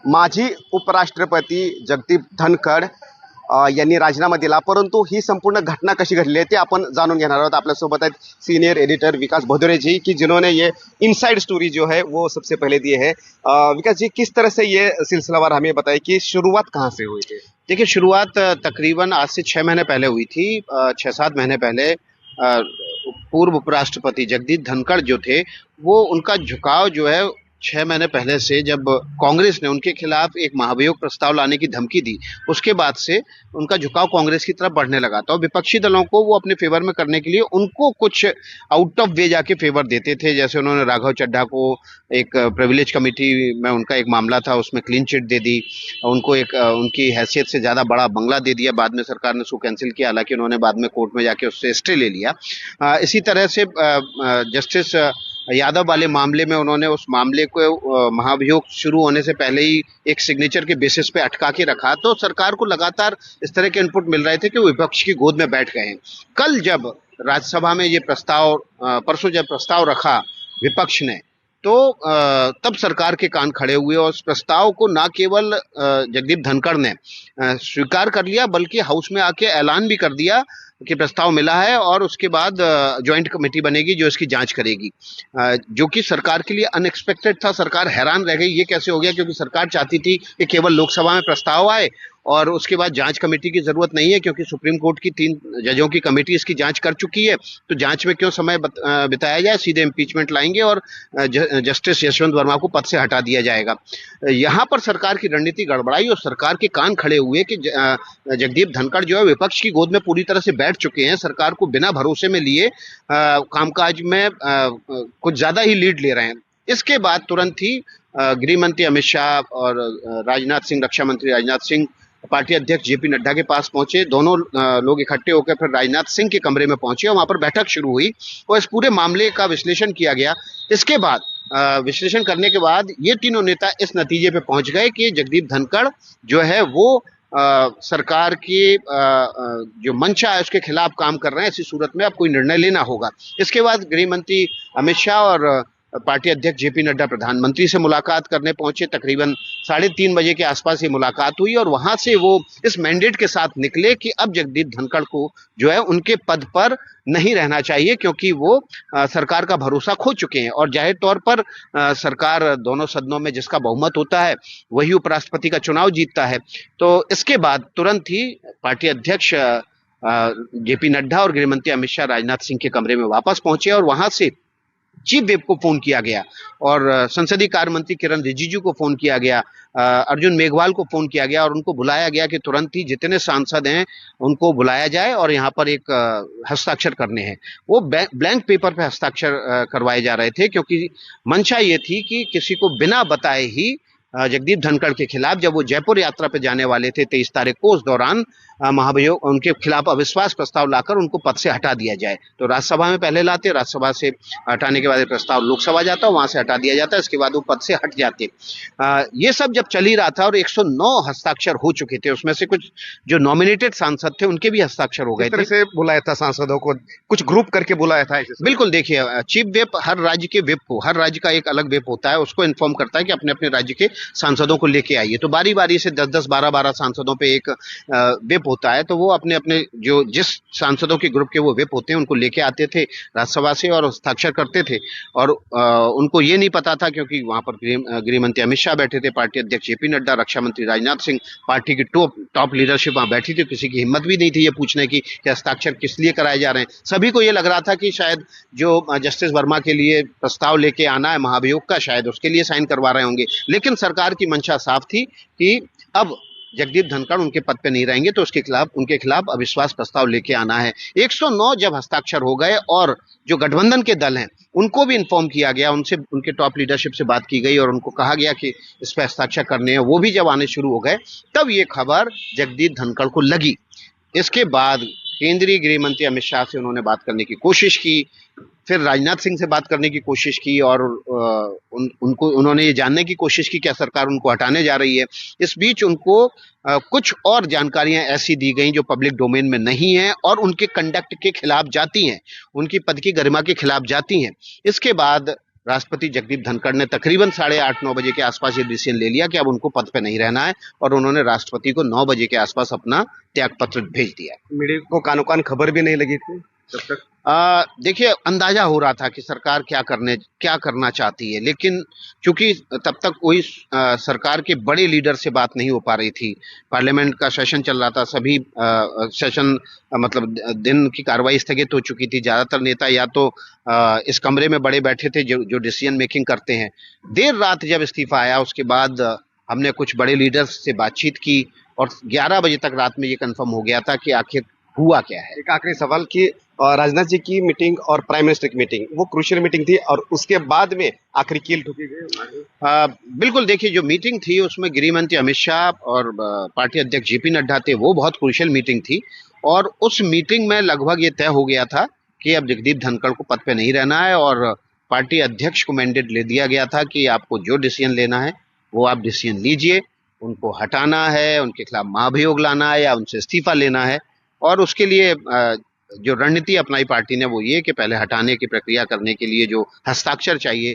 माजी उपराष्ट्रपती जगदीप धनखड यांनी राजीनामा दिला, परंतु ही संपूर्ण घटना कशी घडली है ते आपण जाणून घेणार आहोत। आपल्यासोबत आहेत सीनियर एडिटर विकास भदौरे जी की जिन्होंने ये इनसाइड स्टोरी जो है वो सबसे पहले दी है। विकास जी, किस तरह से ये सिलसिलावार हमें बताए कि शुरुआत कहाँ से हुई थी? देखिए, शुरुआत तकरीबन आज से 6 महीने पहले हुई थी। 6-7 महीने पहले पूर्व उपराष्ट्रपति जगदीप धनखड़ जो थे, वो उनका झुकाव जो है 6 महीने पहले से, जब कांग्रेस ने उनके खिलाफ एक महाभियोग प्रस्ताव लाने की धमकी दी, उसके बाद से उनका झुकाव कांग्रेस की तरफ बढ़ने लगा था। और विपक्षी दलों को वो अपने फेवर में करने के लिए उनको कुछ आउट ऑफ वे जाके फेवर देते थे। जैसे उन्होंने राघव चड्ढा को एक प्रिविलेज कमेटी में उनका एक मामला था, उसमें क्लीन चिट दे दी, उनको एक उनकी हैसियत से ज़्यादा बड़ा बंगला दे दिया। बाद में सरकार ने उसको कैंसिल किया, हालांकि उन्होंने बाद में कोर्ट में जाके उससे स्टे ले लिया। इसी तरह से जस्टिस यादव वाले मामले में उन्होंने उस मामले को महाभियोग शुरू होने से पहले ही एक सिग्नेचर के बेसिस पे अटका के रखा। तो सरकार को लगातार इस तरह के इनपुट मिल रहे थे कि वो विपक्ष की गोद में बैठ गए हैं। कल जब राज्यसभा में ये प्रस्ताव, परसों जब प्रस्ताव रखा विपक्ष ने, तो तब सरकार के कान खड़े हुए और उस प्रस्ताव को ना केवल जगदीप धनखड़ ने स्वीकार कर लिया, बल्कि हाउस में आके ऐलान भी कर दिया कि प्रस्ताव मिला है और उसके बाद ज्वाइंट कमेटी बनेगी जो इसकी जांच करेगी, जो कि सरकार के लिए अनएक्सपेक्टेड था। सरकार हैरान रह गई, ये कैसे हो गया, क्योंकि सरकार चाहती थी कि केवल लोकसभा में प्रस्ताव आए और उसके बाद जांच कमेटी की जरूरत नहीं है, क्योंकि सुप्रीम कोर्ट की 3 जजों की कमेटी इसकी जांच कर चुकी है। तो जांच में क्यों समय बिताया जाए, सीधे इम्पीचमेंट लाएंगे और जस्टिस यशवंत वर्मा को पद से हटा दिया जाएगा। यहाँ पर सरकार की रणनीति गड़बड़ाई और सरकार के कान खड़े हुए कि जगदीप धनखड़ जो है विपक्ष की गोद में पूरी तरह से बैठ चुके हैं, सरकार को बिना भरोसे में लिए कामकाज में कुछ ज्यादा ही लीड ले रहे हैं। इसके बाद तुरंत ही गृह मंत्री अमित शाह और राजनाथ सिंह, रक्षा मंत्री राजनाथ सिंह पार्टी अध्यक्ष जेपी नड्डा के पास पहुंचे। दोनों लोग इकट्ठे होकर फिर राजनाथ सिंह के कमरे में पहुंचे और वहां पर बैठक शुरू हुई और इस पूरे मामले का विश्लेषण किया गया। इसके बाद विश्लेषण करने के बाद ये तीनों नेता इस नतीजे पे पहुंच गए कि जगदीप धनखड़ जो है वो सरकार की जो मंशा है उसके खिलाफ काम कर रहे हैं। ऐसी सूरत में अब कोई निर्णय लेना होगा। इसके बाद गृह मंत्री अमित शाह और पार्टी अध्यक्ष जेपी नड्डा प्रधानमंत्री से मुलाकात करने पहुंचे। तकरीबन 3:30 बजे के आसपास ये मुलाकात हुई और वहां से वो इस मैंडेट के साथ निकले कि अब जगदीप धनखड़ को जो है उनके पद पर नहीं रहना चाहिए, क्योंकि वो सरकार का भरोसा खो चुके हैं। और जाहिर तौर पर सरकार दोनों सदनों में जिसका बहुमत होता है वही उपराष्ट्रपति का चुनाव जीतता है। तो इसके बाद तुरंत ही पार्टी अध्यक्ष जेपी नड्डा और गृहमंत्री अमित शाह राजनाथ सिंह के कमरे में वापस पहुंचे और वहां से चीफ व्हिप को फोन किया गया और संसदीय कार्य मंत्री किरण रिजिजू को फोन किया गया, अर्जुन मेघवाल को फोन किया गया और उनको बुलाया गया कि तुरंत ही जितने सांसद हैं उनको बुलाया जाए और यहाँ पर एक हस्ताक्षर करने हैं। वो ब्लैंक पेपर पे हस्ताक्षर करवाए जा रहे थे, क्योंकि मंशा ये थी कि किसी को बिना बताए ही जगदीप धनखड़ के खिलाफ, जब वो जयपुर यात्रा पे जाने वाले थे 23 तारीख को, उस दौरान महाभियोग उनके खिलाफ अविश्वास प्रस्ताव लाकर उनको पद से हटा दिया जाए। तो राज्यसभा में पहले लाते, राज्यसभा से हटाने के बाद प्रस्ताव लोकसभा जाता, वहां से हटा दिया जाता, इसके बाद वो पद से हट जाते। ये सब जब चल ही रहा था और 109 हस्ताक्षर हो चुके थे, उसमें से कुछ जो नॉमिनेटेड सांसद थे उनके भी हस्ताक्षर हो गए थे। से बुलाया था सांसदों को, कुछ ग्रुप करके बुलाया था? बिल्कुल, देखिए, चीफ व्हिप हर राज्य के व्हिप को, हर राज्य का एक अलग व्हिप होता है, उसको इन्फॉर्म करता है कि अपने अपने राज्य के सांसदों को लेके आइए। तो बारी बारी से 10-10, 12-12 सांसदों पे एक व्हिप होता है, तो वो अपने अपने जो जिस सांसदों के ग्रुप के वो व्हिप होते हैं उनको लेके आते थे राज्यसभा से और हस्ताक्षर करते थे। और उनको ये नहीं पता था, क्योंकि वहां पर गृह मंत्री अमित शाह बैठे थे, पार्टी अध्यक्ष जेपी नड्डा, रक्षा मंत्री राजनाथ सिंह, पार्टी की टॉप लीडरशिप वहां बैठी थी। किसी की हिम्मत भी नहीं थी ये पूछने की कि हस्ताक्षर किस लिए कराए जा रहे हैं। सभी को ये लग रहा था कि शायद जो जस्टिस वर्मा के लिए प्रस्ताव लेके आना है महाभियोग का, शायद उसके लिए साइन करवा रहे होंगे। लेकिन सरकार की मंशा साफ थी कि अब जगदीप धनखड़ उनके पद पे नहीं रहेंगे, तो उनके खिलाफ अविश्वास प्रस्ताव लेके आना है। 109 जब हस्ताक्षर हो गए और जो गठबंधन के दल हैं उनको भी इन्फॉर्म किया गया, उनसे, उनके टॉप लीडरशिप से बात की गई और उनको कहा गया कि इस पर हस्ताक्षर करने हैं, वो भी जब आने शुरू हो गए तब ये खबर जगदीप धनखड़ को लगी। इसके बाद केंद्रीय गृह मंत्री अमित शाह से उन्होंने बात करने की कोशिश की, फिर राजनाथ सिंह से बात करने की कोशिश की और उन्होंने ये जानने की कोशिश की क्या सरकार उनको हटाने जा रही है। इस बीच उनको कुछ और जानकारियां ऐसी दी गई जो पब्लिक डोमेन में नहीं है और उनके कंडक्ट के खिलाफ जाती हैं, उनकी पद की गरिमा के खिलाफ जाती हैं। इसके बाद राष्ट्रपति जगदीप धनखड़ ने तकरीबन 8:30-9 बजे के आसपास ये डिसीजन ले लिया कि अब उनको पद पे नहीं रहना है, और उन्होंने राष्ट्रपति को 9 बजे के आसपास अपना त्याग पत्र भेज दिया। मीडिया को कानो कान खबर भी नहीं लगी थी तब तक। देखिए, अंदाजा हो रहा था कि सरकार क्या करना चाहती है, लेकिन चूंकि तब तक कोई सरकार के बड़े लीडर से बात नहीं हो पा रही थी, पार्लियामेंट का सेशन चल रहा था, सभी सेशन मतलब दिन की कार्रवाई स्थगित हो चुकी थी, ज्यादातर नेता या तो इस कमरे में बड़े बैठे थे जो डिसीजन मेकिंग करते हैं। देर रात जब इस्तीफा आया, उसके बाद हमने कुछ बड़े लीडर्स से बातचीत की और 11 बजे तक रात में ये कंफर्म हो गया था कि आखिर हुआ क्या है। एक आखिरी सवाल कि राजनाथ जी की मीटिंग और प्राइम मिनिस्टर की मीटिंग वो क्रूशियल मीटिंग थी और उसके बाद में आखिरी कील ठोकी गई। बिल्कुल, देखिए, जो मीटिंग थी उसमें गृह मंत्री अमित शाह और पार्टी अध्यक्ष जेपी नड्डा थे, वो बहुत क्रूशियल मीटिंग थी, और उस मीटिंग में लगभग ये तय हो गया था कि अब जगदीप धनखड़ को पद पे नहीं रहना है, और पार्टी अध्यक्ष को मैंडेट ले दिया गया था कि आपको जो डिसीजन लेना है वो आप डिसीजन लीजिए, उनको हटाना है, उनके खिलाफ महाभियोग लाना है या उनसे इस्तीफा लेना है। और उसके लिए जो रणनीति अपनाई पार्टी ने वो ये कि पहले हटाने की प्रक्रिया करने के लिए जो हस्ताक्षर चाहिए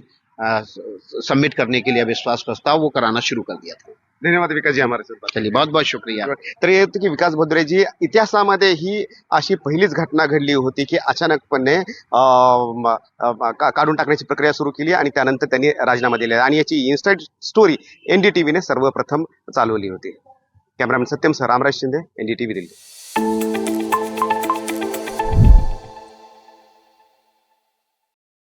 सबमिट करने के लिए अविश्वास प्रस्ताव, वो कराना शुरू कर दिया था। धन्यवाद विकास जी हमारे साथ. चलिए, बहुत बहुत शुक्रिया. तर हे होतं की विकास भद्रेजी इतिहासामध्ये ही अशी पहिलीच घटना घडली होती की अचानकपणे काढून टाकण्याची प्रक्रिया सुरू केली आणि त्यानंतर त्यांनी राजीनामा दिला आणि याची इन्स्टंट स्टोरी एनडीटीव्हीने सर्वप्रथम चालवली होती. कॅमेरामॅन सत्यम सर, रामराज शिंदे, एनडीटीव्ही दिल्ली.